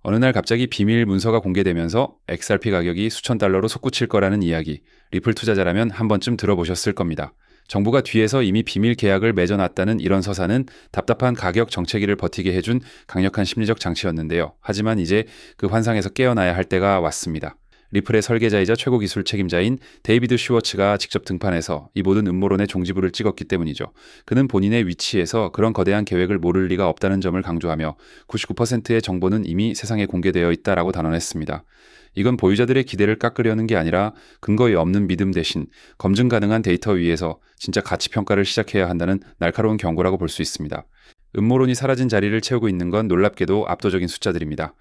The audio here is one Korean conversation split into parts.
어느 날 갑자기 비밀 문서가 공개되면서 XRP 가격이 수천 달러로 솟구칠 거라는 이야기, 리플 투자자라면 한 번쯤 들어보셨을 겁니다. 정부가 뒤에서 이미 비밀 계약을 맺어놨다는 이런 서사는 답답한 가격 정체기를 버티게 해준 강력한 심리적 장치였는데요. 하지만 이제 그 환상에서 깨어나야 할 때가 왔습니다. 리플의 설계자이자 최고 기술 책임자인 데이비드 슈워츠가 직접 등판해서 이 모든 음모론의 종지부를 찍었기 때문이죠. 그는 본인의 위치에서 그런 거대한 계획을 모를 리가 없다는 점을 강조하며 99%의 정보는 이미 세상에 공개되어 있다라고 단언했습니다. 이건 보유자들의 기대를 깎으려는 게 아니라 근거에 없는 믿음 대신 검증 가능한 데이터 위에서 진짜 가치 평가를 시작해야 한다는 날카로운 경고라고 볼 수 있습니다. 음모론이 사라진 자리를 채우고 있는 건 놀랍게도 압도적인 숫자들입니다.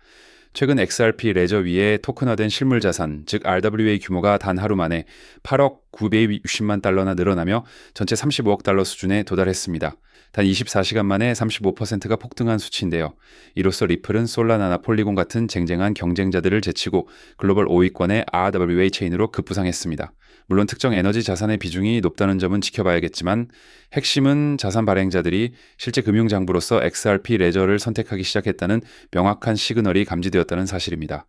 최근 XRP 레저 위에 토큰화된 실물 자산, 즉 RWA 규모가 단 하루 만에 8억 960만 달러나 늘어나며 전체 35억 달러 수준에 도달했습니다. 단 24시간 만에 35%가 폭등한 수치인데요. 이로써 리플은 솔라나나 폴리곤 같은 쟁쟁한 경쟁자들을 제치고 글로벌 5위권의 RWA 체인으로 급부상했습니다. 물론 특정 에너지 자산의 비중이 높다는 점은 지켜봐야겠지만 핵심은 자산 발행자들이 실제 금융장부로서 XRP 레저를 선택하기 시작했다는 명확한 시그널이 감지되었다는 사실입니다.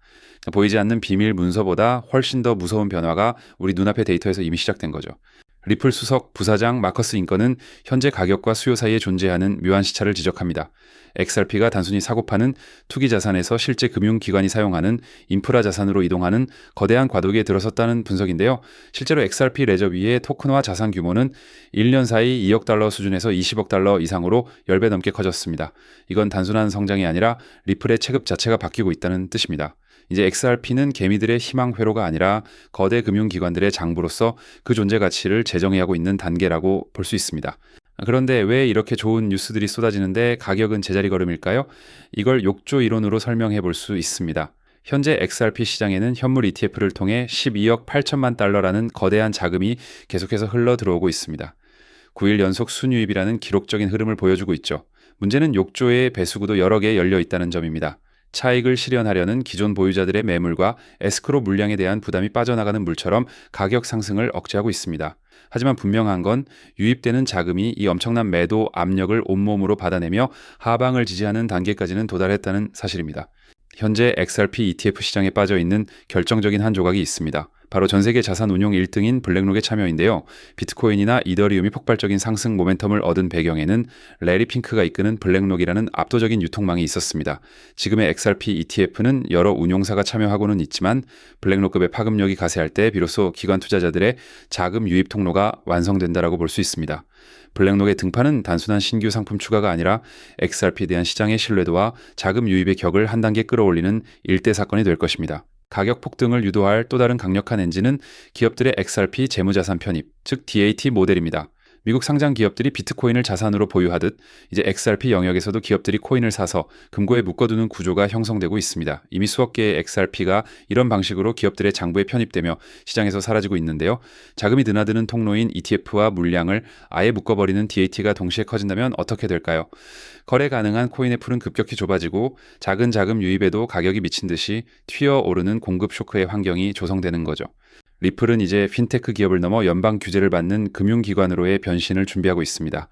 보이지 않는 비밀 문서보다 훨씬 더 무서운 변화가 우리 눈앞의 데이터에서 이미 시작된 거죠. 리플 수석 부사장 마커스 잉커는 현재 가격과 수요 사이에 존재하는 묘한 시차를 지적합니다. XRP가 단순히 사고 파는 투기 자산에서 실제 금융기관이 사용하는 인프라 자산으로 이동하는 거대한 과도기에 들어섰다는 분석인데요. 실제로 XRP 레저 위의 토큰화 자산 규모는 1년 사이 2억 달러 수준에서 20억 달러 이상으로 10배 넘게 커졌습니다. 이건 단순한 성장이 아니라 리플의 체급 자체가 바뀌고 있다는 뜻입니다. 이제 XRP는 개미들의 희망 회로가 아니라 거대 금융기관들의 장부로서 그 존재 가치를 재정의하고 있는 단계라고 볼 수 있습니다. 그런데 왜 이렇게 좋은 뉴스들이 쏟아지는데 가격은 제자리 걸음일까요? 이걸 욕조 이론으로 설명해 볼 수 있습니다. 현재 XRP 시장에는 현물 ETF를 통해 12억 8천만 달러라는 거대한 자금이 계속해서 흘러 들어오고 있습니다. 9일 연속 순유입이라는 기록적인 흐름을 보여주고 있죠. 문제는 욕조의 배수구도 여러 개 열려 있다는 점입니다. 차익을 실현하려는 기존 보유자들의 매물과 에스크로 물량에 대한 부담이 빠져나가는 물처럼 가격 상승을 억제하고 있습니다. 하지만 분명한 건 유입되는 자금이 이 엄청난 매도 압력을 온몸으로 받아내며 하방을 지지하는 단계까지는 도달했다는 사실입니다. 현재 XRP ETF 시장에 빠져 있는 결정적인 한 조각이 있습니다. 바로 전 세계 자산 운용 1등인 블랙록의 참여인데요. 비트코인이나 이더리움이 폭발적인 상승 모멘텀을 얻은 배경에는 레리 핑크가 이끄는 블랙록이라는 압도적인 유통망이 있었습니다. 지금의 XRP ETF는 여러 운용사가 참여하고는 있지만 블랙록급의 파급력이 가세할 때 비로소 기관 투자자들의 자금 유입 통로가 완성된다라고 볼 수 있습니다. 블랙록의 등판은 단순한 신규 상품 추가가 아니라 XRP에 대한 시장의 신뢰도와 자금 유입의 격을 한 단계 끌어올리는 일대 사건이 될 것입니다. 가격 폭등을 유도할 또 다른 강력한 엔진은 기업들의 XRP 재무자산 편입, 즉 DAT 모델입니다. 미국 상장 기업들이 비트코인을 자산으로 보유하듯 이제 XRP 영역에서도 기업들이 코인을 사서 금고에 묶어두는 구조가 형성되고 있습니다. 이미 수억 개의 XRP가 이런 방식으로 기업들의 장부에 편입되며 시장에서 사라지고 있는데요. 자금이 드나드는 통로인 ETF와 물량을 아예 묶어버리는 DAT가 동시에 커진다면 어떻게 될까요? 거래 가능한 코인의 풀은 급격히 좁아지고 작은 자금 유입에도 가격이 미친 듯이 튀어오르는 공급 쇼크의 환경이 조성되는 거죠. 리플은 이제 핀테크 기업을 넘어 연방 규제를 받는 금융기관으로의 변신을 준비하고 있습니다.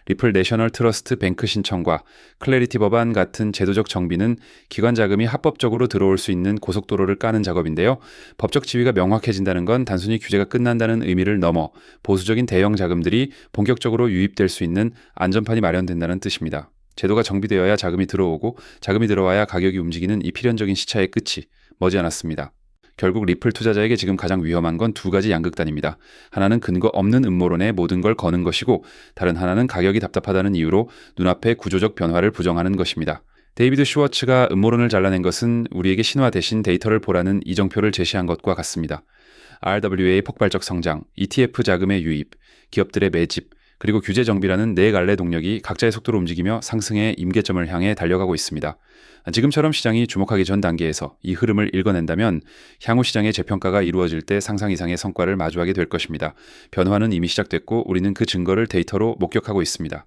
리플 내셔널 트러스트 뱅크 신청과 클래리티 법안 같은 제도적 정비는 기관 자금이 합법적으로 들어올 수 있는 고속도로를 까는 작업인데요. 법적 지위가 명확해진다는 건 단순히 규제가 끝난다는 의미를 넘어 보수적인 대형 자금들이 본격적으로 유입될 수 있는 안전판이 마련된다는 뜻입니다. 제도가 정비되어야 자금이 들어오고 자금이 들어와야 가격이 움직이는 이 필연적인 시차의 끝이 머지않았습니다. 결국 리플 투자자에게 지금 가장 위험한 건 두 가지 양극단입니다. 하나는 근거 없는 음모론에 모든 걸 거는 것이고 다른 하나는 가격이 답답하다는 이유로 눈앞의 구조적 변화를 부정하는 것입니다. 데이비드 슈워츠가 음모론을 잘라낸 것은 우리에게 신화 대신 데이터를 보라는 이정표를 제시한 것과 같습니다. RWA의 폭발적 성장, ETF 자금의 유입, 기업들의 매집, 그리고 규제 정비라는 네 갈래 동력이 각자의 속도로 움직이며 상승의 임계점을 향해 달려가고 있습니다. 지금처럼 시장이 주목하기 전 단계에서 이 흐름을 읽어낸다면 향후 시장의 재평가가 이루어질 때 상상 이상의 성과를 마주하게 될 것입니다. 변화는 이미 시작됐고 우리는 그 증거를 데이터로 목격하고 있습니다.